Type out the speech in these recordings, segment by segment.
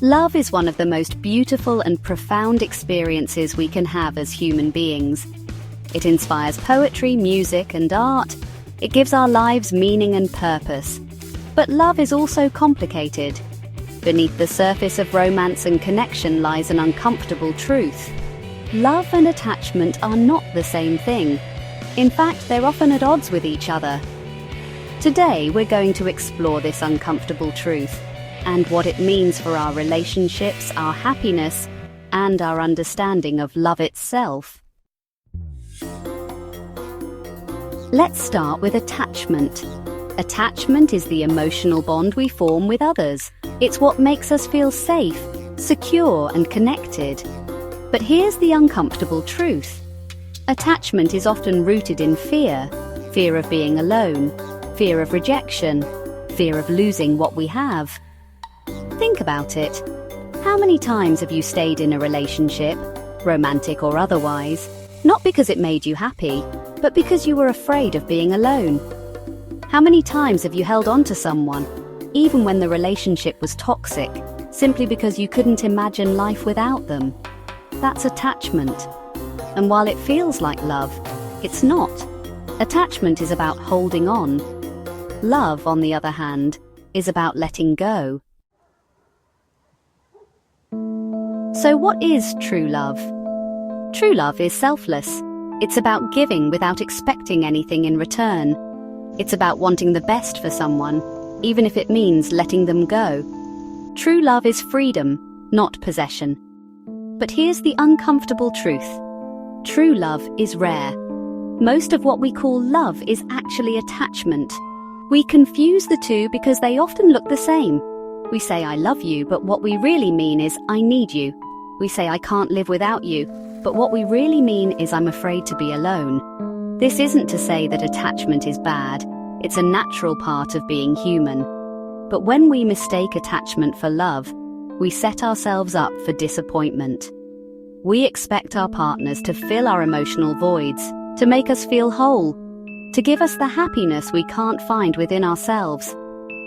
Love is one of the most beautiful and profound experiences we can have as human beings. It inspires poetry, music, and art. It gives our lives meaning and purpose. But love is also complicated. Beneath the surface of romance and connection lies an uncomfortable truth. Love and attachment are not the same thing. In fact, they're often at odds with each other. Today, we're going to explore this uncomfortable truth and what it means for our relationships, our happiness, and our understanding of love itself. Let's start with attachment. Attachment is the emotional bond we form with others. It's what makes us feel safe, secure, and connected. But here's the uncomfortable truth. Attachment is often rooted in fear. Fear of being alone, fear of rejection, fear of losing what we have. Think about it. How many times have you stayed in a relationship, romantic or otherwise, not because it made you happy, but because you were afraid of being alone? How many times have you held on to someone, even when the relationship was toxic, simply because you couldn't imagine life without them? That's attachment. And while it feels like love, it's not. Attachment is about holding on. Love, on the other hand, is about letting go. So what is true love? True love is selfless. It's about giving without expecting anything in return. It's about wanting the best for someone, even if it means letting them go. True love is freedom, not possession. But here's the uncomfortable truth. True love is rare. Most of what we call love is actually attachment. We confuse the two because they often look the same. We say, "I love you," but what we really mean is, "I need you." We say, "I can't live without you," but what we really mean is, "I'm afraid to be alone." This isn't to say that attachment is bad. It's a natural part of being human. But when we mistake attachment for love, we set ourselves up for disappointment. We expect our partners to fill our emotional voids, to make us feel whole, to give us the happiness we can't find within ourselves.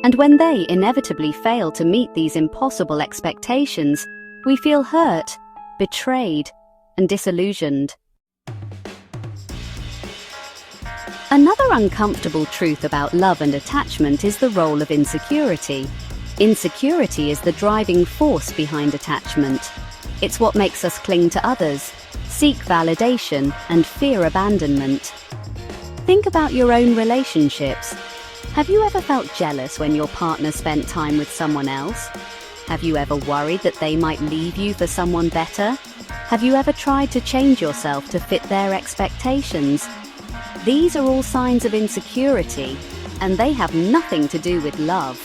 And when they inevitably fail to meet these impossible expectations, we feel hurt, betrayed, and disillusioned. Another uncomfortable truth about love and attachment is the role of insecurity. Insecurity is the driving force behind attachment. It's what makes us cling to others, seek validation, and fear abandonment. Think about your own relationships. Have you ever felt jealous when your partner spent time with someone else? Have you ever worried that they might leave you for someone better? Have you ever tried to change yourself to fit their expectations? These are all signs of insecurity, and they have nothing to do with love.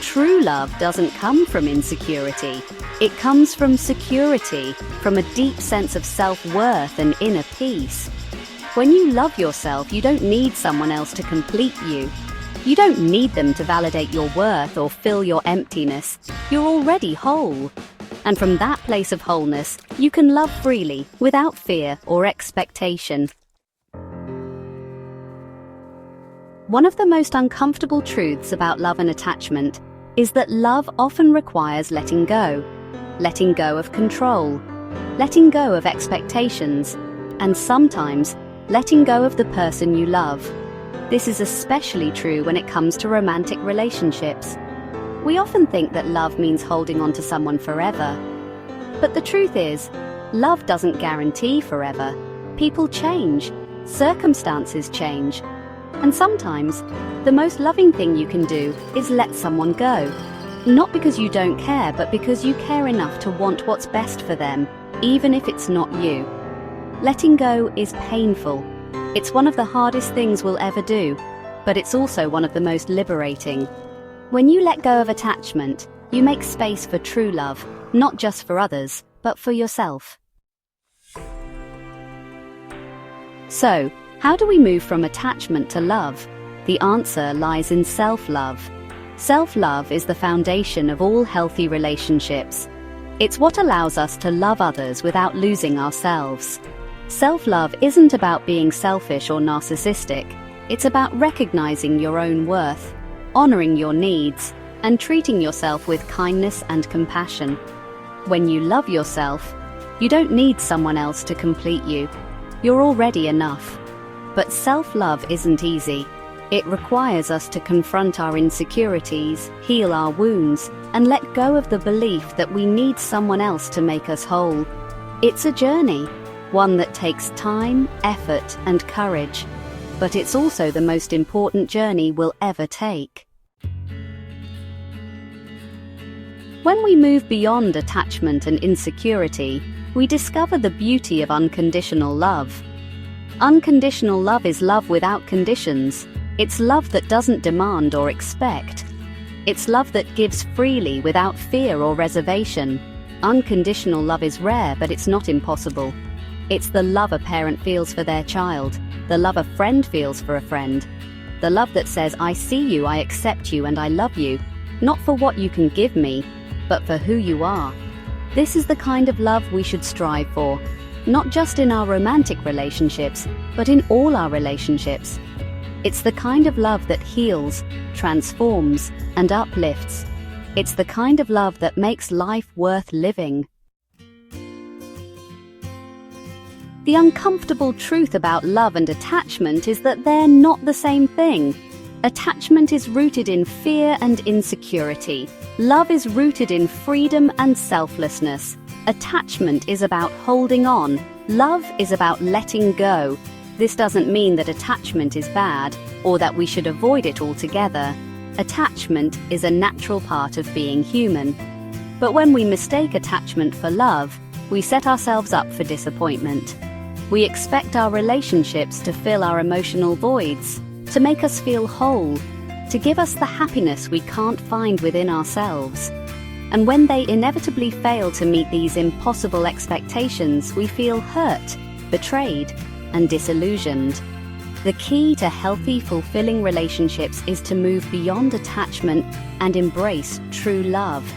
True love doesn't come from insecurity. It comes from security, from a deep sense of self-worth and inner peace. When you love yourself, you don't need someone else to complete you. You don't need them to validate your worth or fill your emptiness. You're already whole. And from that place of wholeness, you can love freely, without fear or expectation. One of the most uncomfortable truths about love and attachment is that love often requires letting go of control, letting go of expectations, and sometimes letting go of the person you love. This is especially true when it comes to romantic relationships. We often think that love means holding on to someone forever. But the truth is, love doesn't guarantee forever. People change, circumstances change, and sometimes the most loving thing you can do is let someone go. Not because you don't care, but because you care enough to want what's best for them, even if it's not you. Letting go is painful. It's one of the hardest things we'll ever do, but it's also one of the most liberating. When you let go of attachment, you make space for true love, not just for others, but for yourself. So, how do we move from attachment to love? The answer lies in self-love. Self-love is the foundation of all healthy relationships. It's what allows us to love others without losing ourselves. Self-love isn't about being selfish or narcissistic. It's about recognizing your own worth, honoring your needs, and treating yourself with kindness and compassion. When you love yourself, you don't need someone else to complete you. You're already enough. But self-love isn't easy. It requires us to confront our insecurities, heal our wounds, and let go of the belief that we need someone else to make us whole. It's a journey, one that takes time, effort, and courage. But it's also the most important journey we'll ever take. When we move beyond attachment and insecurity, we discover the beauty of unconditional love. Unconditional love is love without conditions. It's love that doesn't demand or expect. It's love that gives freely without fear or reservation. Unconditional love is rare, but it's not impossible. It's the love a parent feels for their child, the love a friend feels for a friend. The love that says, I see you, I accept you, and I love you, not for what you can give me, but for who you are. This is the kind of love we should strive for, not just in our romantic relationships, but in all our relationships. It's the kind of love that heals, transforms, and uplifts. It's the kind of love that makes life worth living. The uncomfortable truth about love and attachment is that they're not the same thing. Attachment is rooted in fear and insecurity. Love is rooted in freedom and selflessness. Attachment is about holding on. Love is about letting go. This doesn't mean that attachment is bad or that we should avoid it altogether. Attachment is a natural part of being human. But when we mistake attachment for love, we set ourselves up for disappointment. We expect our relationships to fill our emotional voids, to make us feel whole, to give us the happiness we can't find within ourselves. And when they inevitably fail to meet these impossible expectations, we feel hurt, betrayed, and disillusioned. The key to healthy, fulfilling relationships is to move beyond attachment and embrace true love.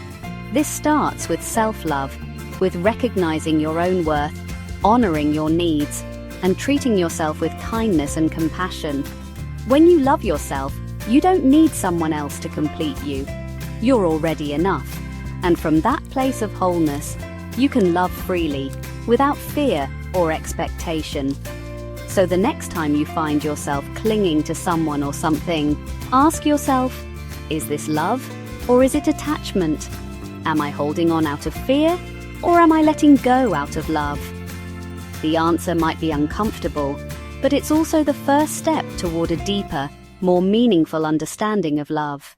This starts with self-love, with recognizing your own worth, honoring your needs, and treating yourself with kindness and compassion. When you love yourself, you don't need someone else to complete you. You're already enough. And from that place of wholeness, you can love freely, without fear or expectation. So the next time you find yourself clinging to someone or something, ask yourself, is this love or is it attachment? Am I holding on out of fear or am I letting go out of love? The answer might be uncomfortable, but it's also the first step toward a deeper, more meaningful understanding of love.